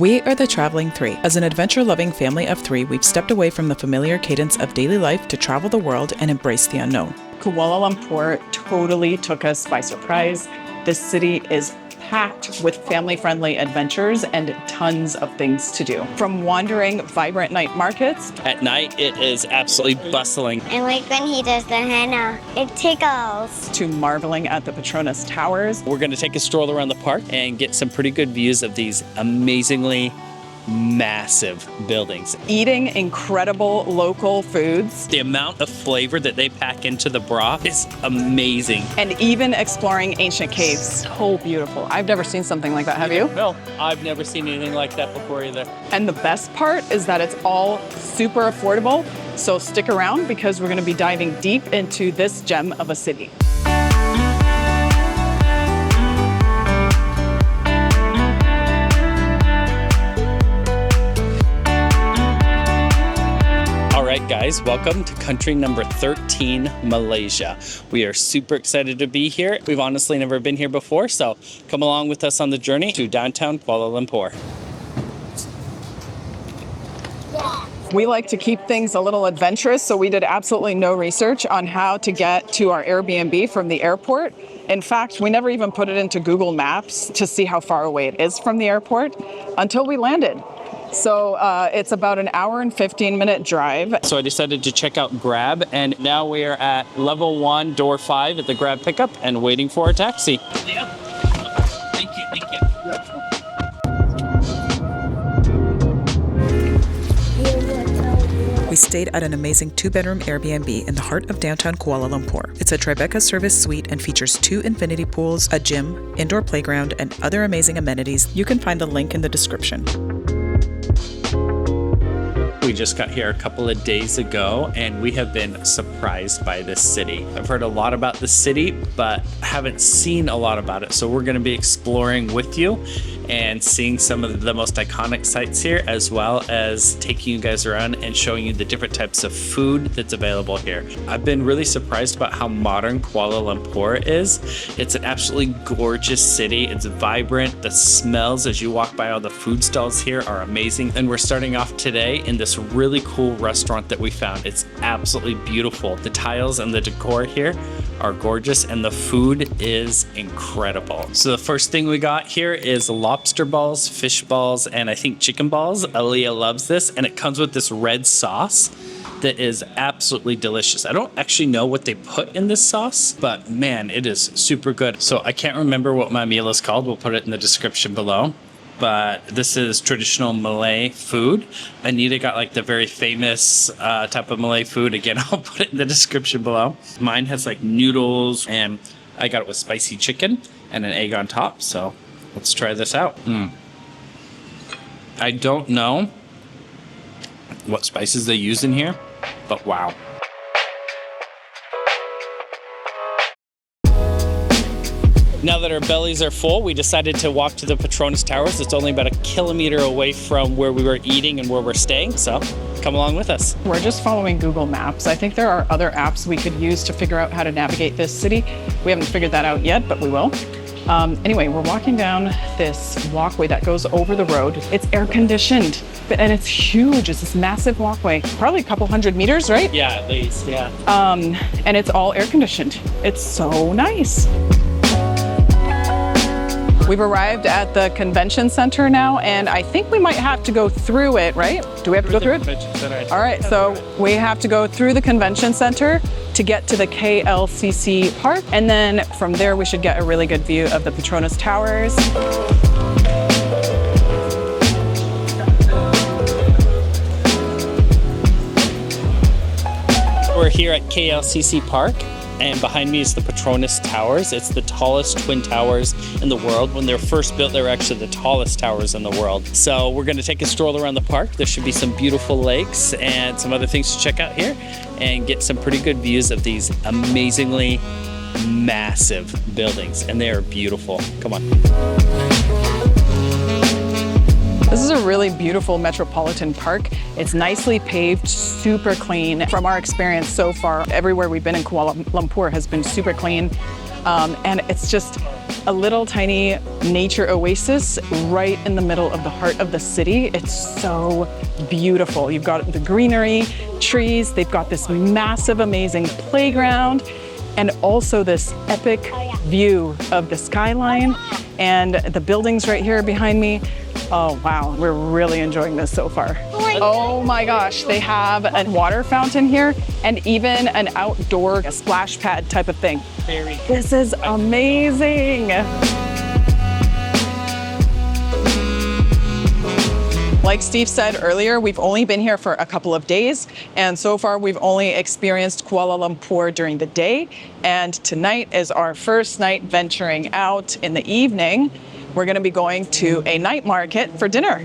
We are the Traveling Three. As an adventure-loving family of three, we've stepped away from the familiar cadence of daily life to travel the world and embrace the unknown. Kuala Lumpur totally took us by surprise. This city is packed with family-friendly adventures and tons of things to do. From wandering vibrant night markets. At night, it is absolutely bustling. I like when he does the henna. It tickles. To marveling at the Petronas towers. We're going to take a stroll around the park and get some pretty good views of these amazingly massive buildings. Eating incredible local foods. The amount of flavor that they pack into the broth is amazing. And even exploring ancient caves. So beautiful. I've never seen something like that, have you? No, I've never seen anything like that before either. And the best part is that it's all super affordable. So stick around because we're going to be diving deep into this gem of a city. Alright guys, welcome to country number 13, Malaysia. We are super excited to be here. We've honestly never been here before, so come along with us on the journey to downtown Kuala Lumpur. We like to keep things a little adventurous, so we did absolutely no research on how to get to our Airbnb from the airport. In fact, we never even put it into Google Maps to see how far away it is from the airport until we landed. So it's about an hour and 15-minute drive. So I decided to check out Grab, and now we are at level 1, door 5 at the Grab pickup and waiting for our taxi. Yeah. Thank you. We stayed at an amazing 2-bedroom Airbnb in the heart of downtown Kuala Lumpur. It's a Tribeca service suite and features 2 infinity pools, a gym, indoor playground, and other amazing amenities. You can find the link in the description. We just got here a couple of days ago and we have been surprised by this city. I've heard a lot about this city, but haven't seen a lot about it. So we're going to be exploring with you and seeing some of the most iconic sites here, as well as taking you guys around and showing you the different types of food that's available here. I've been really surprised about how modern Kuala Lumpur is. It's an absolutely gorgeous city. It's vibrant. The smells as you walk by all the food stalls here are amazing. And we're starting off today in this really cool restaurant that we found. It's absolutely beautiful. The tiles and the decor here are gorgeous and the food is incredible. So the first thing we got here is lobster balls, fish balls, and I think chicken balls. Aaliyah loves this, and it comes with this red sauce that is absolutely delicious. I don't actually know what they put in this sauce, but man, it is super good. So I can't remember what my meal is called. We'll put it in the description below. But this is traditional Malay food. Anita got like the very famous type of Malay food. Again, I'll put it in the description below. Mine has like noodles, and I got it with spicy chicken and an egg on top. So let's try this out. I don't know what spices they use in here, but wow. Now that our bellies are full, we decided to walk to the Petronas Towers. It's only about a kilometer away from where we were eating and where we're staying, so come along with us. We're just following Google Maps. I think there are other apps we could use to figure out how to navigate this city. We haven't figured that out yet, but we will. Anyway, we're walking down this walkway that goes over the road. It's air conditioned, and it's huge. It's this massive walkway, probably a couple hundred meters, right? Yeah, at least, yeah. And it's all air conditioned. It's so nice. We've arrived at the convention center now, and I think we might have to go through it, right? Do we have to go through it? All right, so we have to go through the convention center to get to the KLCC park, and then from there we should get a really good view of the Petronas towers. We're here at KLCC Park, and behind me is the Petronas Towers. It's the tallest twin towers in the world. When they were first built, they were actually the tallest towers in the world. So we're gonna take a stroll around the park. There should be some beautiful lakes and some other things to check out here and get some pretty good views of these amazingly massive buildings. And they are beautiful. Come on. This is a really beautiful metropolitan park. It's nicely paved, super clean. From our experience so far, everywhere we've been in Kuala Lumpur has been super clean. And it's just a little tiny nature oasis right in the middle of the heart of the city. It's so beautiful. You've got the greenery, trees, they've got this massive, amazing playground, and also this epic view of the skyline and the buildings right here behind me. Oh wow, we're really enjoying this so far. Oh my gosh, they have a water fountain here and even an outdoor splash pad type of thing. This is amazing. Like Steve said earlier, we've only been here for a couple of days, and so far we've only experienced Kuala Lumpur during the day, and tonight is our first night venturing out in the evening. We're going to be going to a night market for dinner.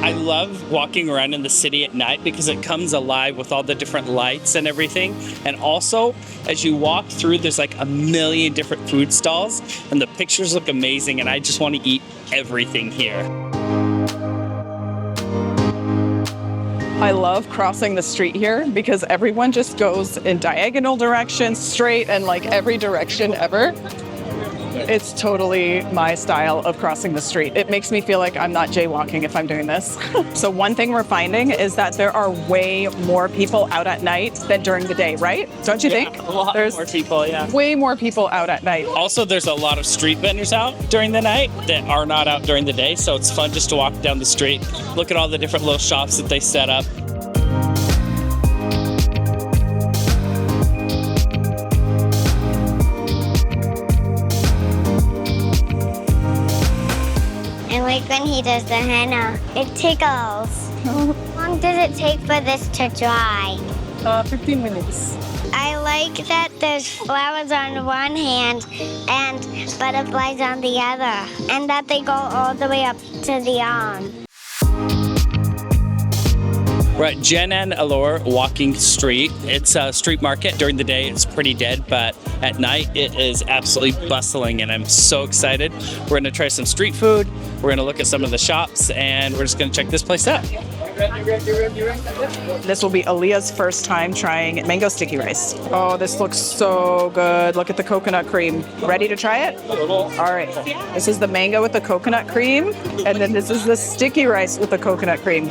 I love walking around in the city at night because it comes alive with all the different lights and everything. And also, as you walk through, there's like a million different food stalls and the pictures look amazing, and I just want to eat everything here. I love crossing the street here because everyone just goes in diagonal directions, straight, and like every direction ever. It's totally my style of crossing the street. It makes me feel like I'm not jaywalking if I'm doing this. So one thing we're finding is that there are way more people out at night than during the day, right? Don't you think? A lot more people, yeah. Way more people out at night. Also, there's a lot of street vendors out during the night that are not out during the day, so it's fun just to walk down the street, look at all the different little shops that they set up. And like when he does the henna, it tickles. How long does it take for this to dry? 15 minutes. I like that there's flowers on one hand and butterflies on the other, and that they go all the way up to the arm. We're at Jalan Alor walking street. It's a street market. During the day, it's pretty dead, but at night, it is absolutely bustling, and I'm so excited. We're going to try some street food. We're going to look at some of the shops, and we're just going to check this place out. This will be Aaliyah's first time trying mango sticky rice. Oh, this looks so good. Look at the coconut cream. Ready to try it? All right. This is the mango with the coconut cream, and then this is the sticky rice with the coconut cream.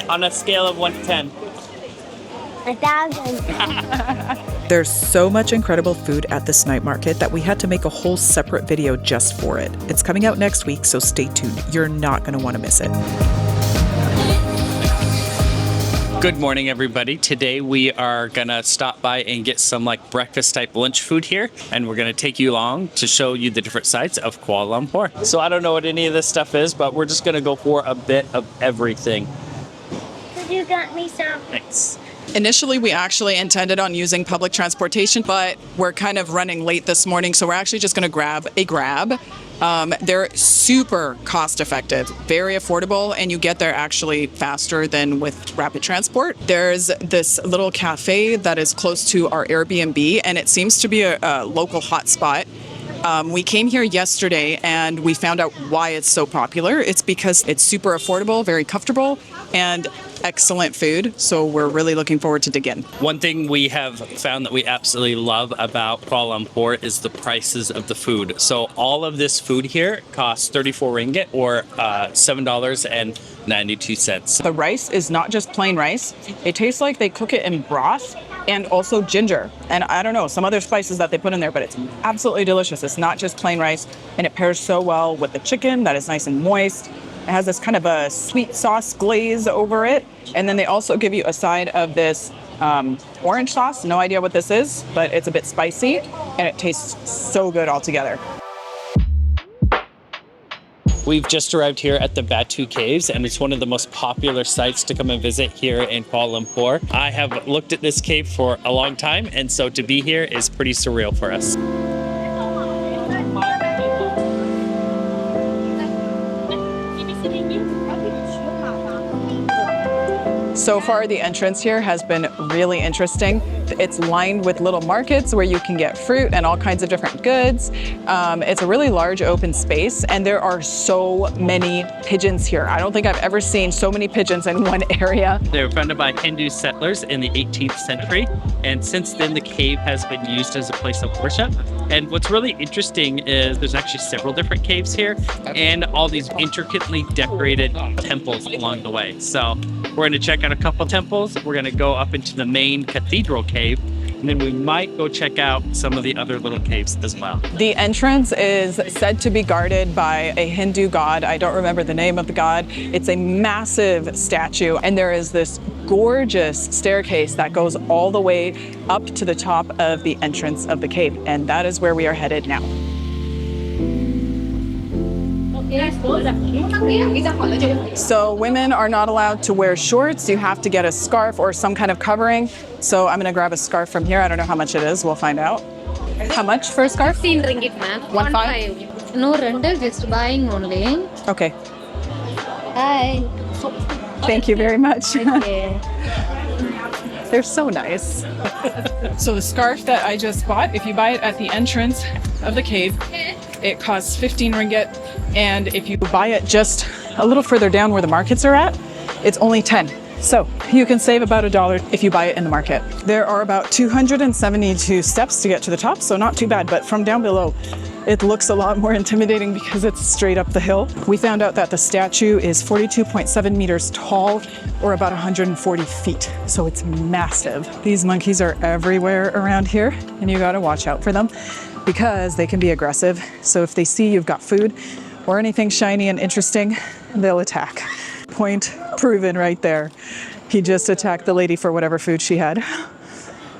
On a scale of 1 to 10. 1,000. There's so much incredible food at this night market that we had to make a whole separate video just for it. It's coming out next week, so stay tuned. You're not going to want to miss it. Good morning, everybody. Today we are gonna stop by and get some like breakfast type lunch food here, and we're gonna take you along to show you the different sides of Kuala Lumpur. So I don't know what any of this stuff is, but we're just gonna go for a bit of everything. You got me some. Thanks. Initially, we actually intended on using public transportation, but we're kind of running late this morning, so we're actually just going to grab a Grab. They're super cost effective, very affordable, and you get there actually faster than with rapid transport. There's this little cafe that is close to our Airbnb, and it seems to be a local hotspot. We came here yesterday and we found out why it's so popular. It's because it's super affordable, very comfortable, and excellent food. So we're really looking forward to dig in. One thing we have found that we absolutely love about Kuala Lumpur is the prices of the food. So all of this food here costs 34 ringgit or $7.92. The rice is not just plain rice. It tastes like they cook it in broth and also ginger. And I don't know, some other spices that they put in there, but it's absolutely delicious. It's not just plain rice, and it pairs so well with the chicken that is nice and moist. It has this kind of a sweet sauce glaze over it. And then they also give you a side of this orange sauce. No idea what this is, but it's a bit spicy and it tastes so good altogether. We've just arrived here at the Batu Caves, and it's one of the most popular sites to come and visit here in Kuala Lumpur. I have looked at this cave for a long time, and so to be here is pretty surreal for us. So far, the entrance here has been really interesting. It's lined with little markets where you can get fruit and all kinds of different goods. It's a really large open space, and there are so many pigeons here. I don't think I've ever seen so many pigeons in one area. They were founded by Hindu settlers in the 18th century, and since then the cave has been used as a place of worship. And what's really interesting is there's actually several different caves here and all these intricately decorated temples along the way. So we're going to check out a couple temples. We're going to go up into the main cathedral cave, and then we might go check out some of the other little caves as well. The entrance is said to be guarded by a Hindu god. I don't remember the name of the god. It's a massive statue, and there is this gorgeous staircase that goes all the way up to the top of the entrance of the cave, and that is where we are headed now. So women are not allowed to wear shorts. You have to get a scarf or some kind of covering. So I'm gonna grab a scarf from here. I don't know how much it is. We'll find out. How much for a scarf? 15 ringgit, ma'am. 1.5? No rental, just buying only. Okay. Hi. Thank you very much. Okay. They're so nice. So the scarf that I just bought, if you buy it at the entrance of the cave, it costs 15 ringgit. And if you buy it just a little further down where the markets are at, it's only 10. So you can save about $1 if you buy it in the market. There are about 272 steps to get to the top, so not too bad. But from down below, it looks a lot more intimidating because it's straight up the hill. We found out that the statue is 42.7 meters tall, or about 140 feet. So it's massive. These monkeys are everywhere around here, and you gotta watch out for them because they can be aggressive. So if they see you've got food or anything shiny and interesting, they'll attack. Point proven right there. He just attacked the lady for whatever food she had.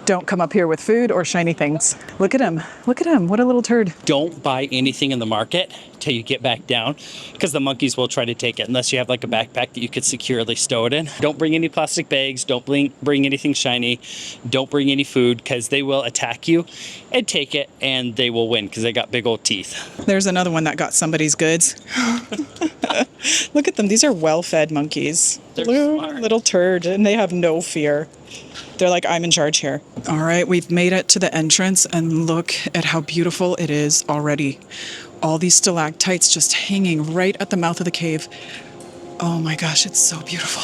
Don't come up here with food or shiny things. Look at him. Look at him. What a little turd. Don't buy anything in the market till you get back down, because the monkeys will try to take it unless you have like a backpack that you could securely stow it in. Don't bring any plastic bags. Don't bring anything shiny. Don't bring any food, because they will attack you and take it, and they will win because they got big old teeth. There's another one that got somebody's goods. Look at them. These are well-fed monkeys. They're smart. Little turd, and they have no fear. They're like, I'm in charge here. All right, we've made it to the entrance, and look at how beautiful it is already. All these stalactites just hanging right at the mouth of the cave. Oh my gosh, it's so beautiful.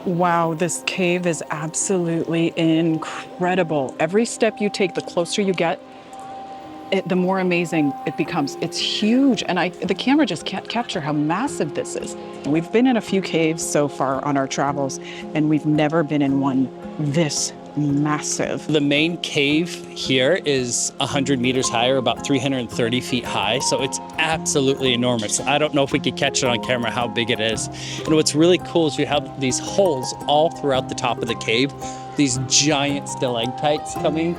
Wow, this cave is absolutely incredible. Every step you take, the closer you get, the more amazing it becomes. It's huge, and the camera just can't capture how massive this is. We've been in a few caves so far on our travels, and we've never been in one this massive. The main cave here is 100 meters high, or about 330 feet high, so it's absolutely enormous. I don't know if we could catch it on camera how big it is. And what's really cool is you have these holes all throughout the top of the cave, these giant stalactites coming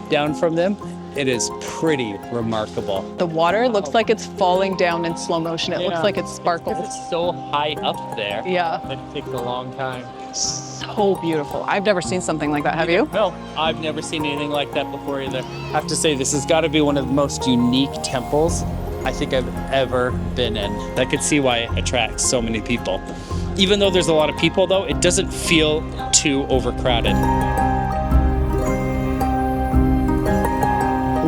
down from them. It is pretty remarkable. The water looks like it's falling down in slow motion. It looks like it sparkles. It's so high up there. Yeah. It takes a long time. So beautiful. I've never seen something like that. Have you? No, I've never seen anything like that before either. I have to say, this has got to be one of the most unique temples I think I've ever been in. I could see why it attracts so many people. Even though there's a lot of people, though, it doesn't feel too overcrowded.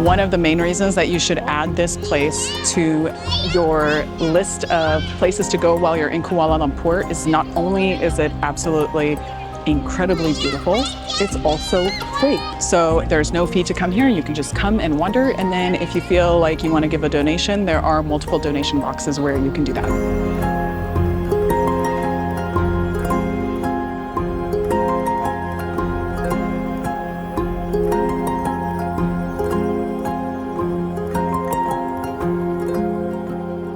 One of the main reasons that you should add this place to your list of places to go while you're in Kuala Lumpur is not only is it absolutely incredibly beautiful, it's also free. So there's no fee to come here. You can just come and wander, and then if you feel like you want to give a donation, there are multiple donation boxes where you can do that.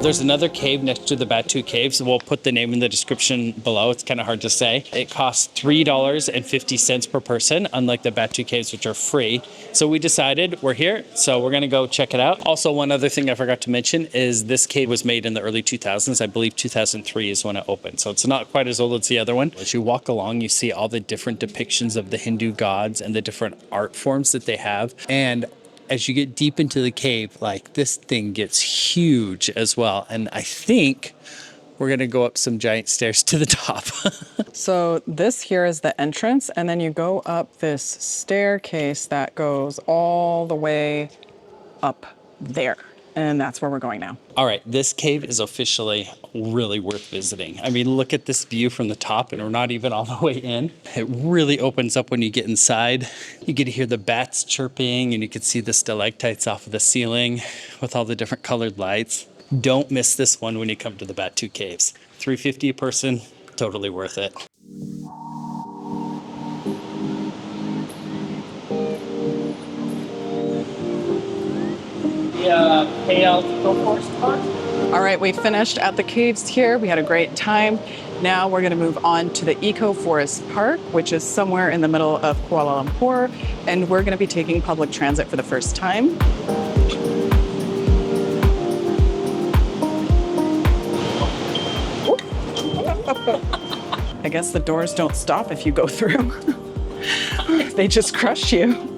There's another cave next to the Batu Caves. We'll put the name in the description below. It's kind of hard to say. It costs $3.50 per person, unlike the Batu Caves, which are free. So we decided we're here, so we're going to go check it out. Also, one other thing I forgot to mention is this cave was made in the early 2000s. I believe 2003 is when it opened. So it's not quite as old as the other one. As you walk along, you see all the different depictions of the Hindu gods and the different art forms that they have. And as you get deep into the cave, like, this thing gets huge as well. And I think We're gonna go up some giant stairs to the top. So this here is the entrance, and then you go up this staircase that goes all the way up there. And that's where we're going now. All right, this cave is officially really worth visiting. I mean, look at this view from the top, and we're not even all the way in. It really opens up when you get inside. You get to hear the bats chirping, and you can see the stalactites off of the ceiling with all the different colored lights. Don't miss this one when you come to the Batu Caves. $350 a person, totally worth it. All right, we finished at the caves here. We had a great time. Now we're going to move on to the Eco Forest Park, which is somewhere in the middle of Kuala Lumpur, and we're going to be taking public transit for the first time. I guess the doors don't stop if you go through. They just crush you.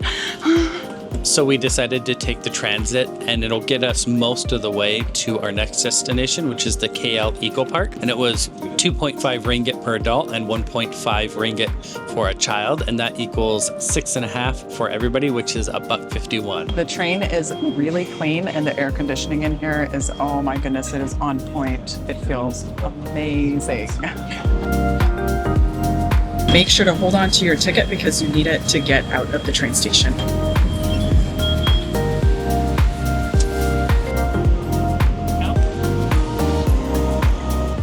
So we decided to take the transit, and it'll get us most of the way to our next destination, which is the KL Eco Park. And it was 2.5 ringgit per adult and 1.5 ringgit for a child. And that equals 6.5 for everybody, which is $1.51. The train is really clean, and the air conditioning in here is, oh my goodness, it is on point. It feels amazing. Make sure to hold on to your ticket because you need it to get out of the train station.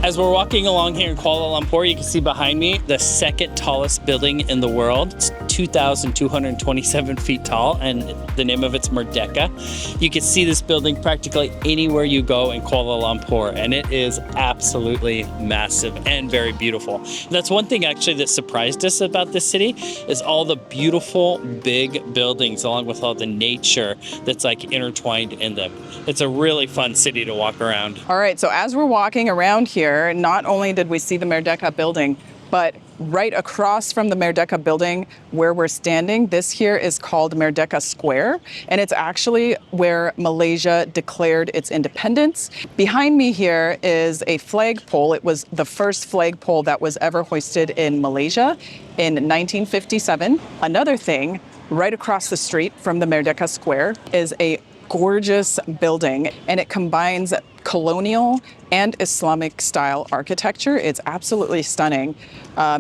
As we're walking along here in Kuala Lumpur, you can see behind me the second tallest building in the world. It's 2,227 feet tall, and the name of it's Merdeka. You can see this building practically anywhere you go in Kuala Lumpur, and it is absolutely massive and very beautiful. And that's one thing actually that surprised us about this city, is all the beautiful big buildings along with all the nature that's like intertwined in them. It's a really fun city to walk around. All right, so as we're walking around here, not only did we see the Merdeka building, but right across from the Merdeka building where we're standing, this here is called Merdeka Square, and it's actually where Malaysia declared its independence. Behind me here is a flagpole. It was the first flagpole that was ever hoisted in Malaysia in 1957. Another thing, right across the street from the Merdeka Square is a gorgeous building, and it combines colonial and Islamic style architecture. It's absolutely stunning.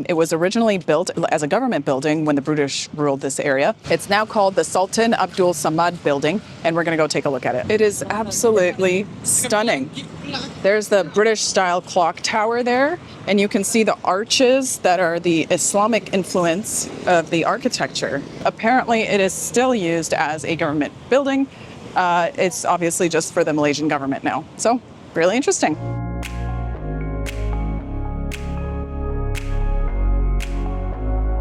It was originally built as a government building when the British ruled this area. It's now called the Sultan Abdul Samad building, and we're going to go take a look at it. It is absolutely stunning. There's the British style clock tower there, and you can see the arches that are the Islamic influence of the architecture. Apparently it is still used as a government building. It's obviously just for the Malaysian government now. So, really interesting.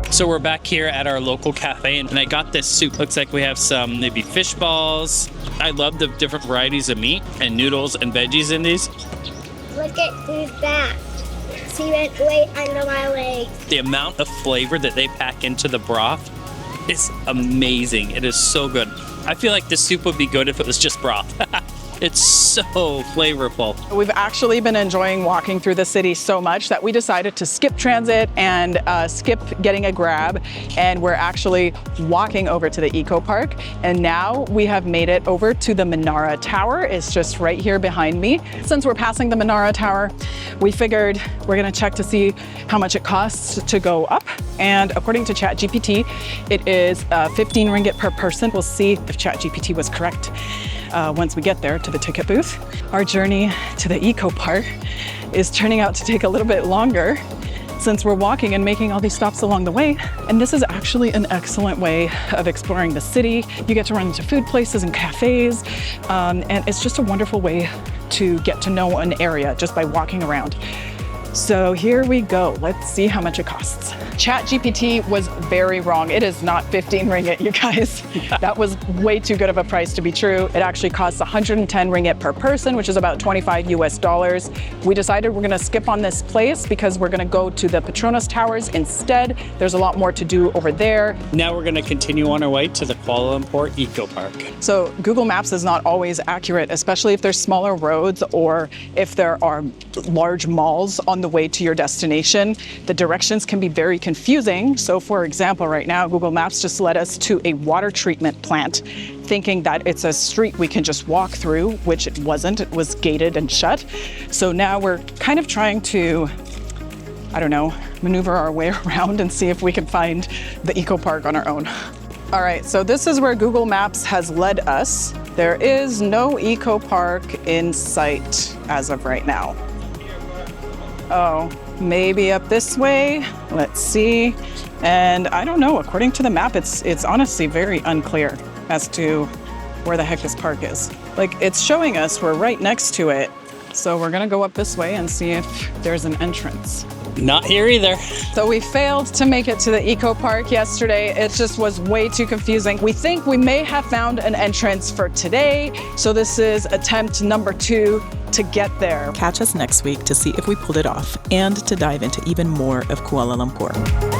So we're back here at our local cafe, and I got this soup. Looks like we have some maybe fish balls. I love the different varieties of meat and noodles and veggies in these. Look at who's back. She went way under my legs. The amount of flavor that they pack into the broth is amazing. It is so good. I feel like this soup would be good if it was just broth. It's so flavorful. We've actually been enjoying walking through the city so much that we decided to skip transit and skip getting a grab, and we're actually walking over to the Eco Park. And now we have made it over to the Menara Tower. It's just right here behind me. Since we're passing the Menara Tower, we figured we're gonna check to see how much it costs to go up. And according to ChatGPT, it is 15 ringgit per person. We'll see if ChatGPT was correct once we get there to the ticket booth. Our journey to the Eco Park is turning out to take a little bit longer since we're walking and making all these stops along the way. And this is actually an excellent way of exploring the city. You get to run into food places and cafes, and it's just a wonderful way to get to know an area just by walking around. So here we go. Let's see how much it costs. ChatGPT was very wrong. It is not 15 ringgit, you guys. That was way too good of a price to be true. It actually costs 110 ringgit per person, which is about 25 US dollars. We decided we're gonna skip on this place because we're gonna go to the Petronas Towers instead. There's a lot more to do over there. Now we're going to continue on our way to the Kuala Lumpur Eco Park. So Google Maps is not always accurate, especially if there's smaller roads or if there are large malls on the way to your destination. The directions can be very confusing. So for example, right now, Google Maps just led us to a water treatment plant, thinking that it's a street we can just walk through, which it wasn't. It was gated and shut. So now we're kind of trying to, I don't know, maneuver our way around and see if we can find the eco park on our own. All right, so this is where Google Maps has led us. There is no eco park in sight as of right now. Oh, maybe up this way. Let's see. And I don't know, according to the map, it's honestly very unclear as to where the heck this park is. Like, it's showing us we're right next to it. So we're gonna go up this way and see if there's an entrance. Not here either. So we failed to make it to the eco park yesterday. It just was way too confusing. We think we may have found an entrance for today. So this is attempt number 2 to get there. Catch us next week to see if we pulled it off and to dive into even more of Kuala Lumpur.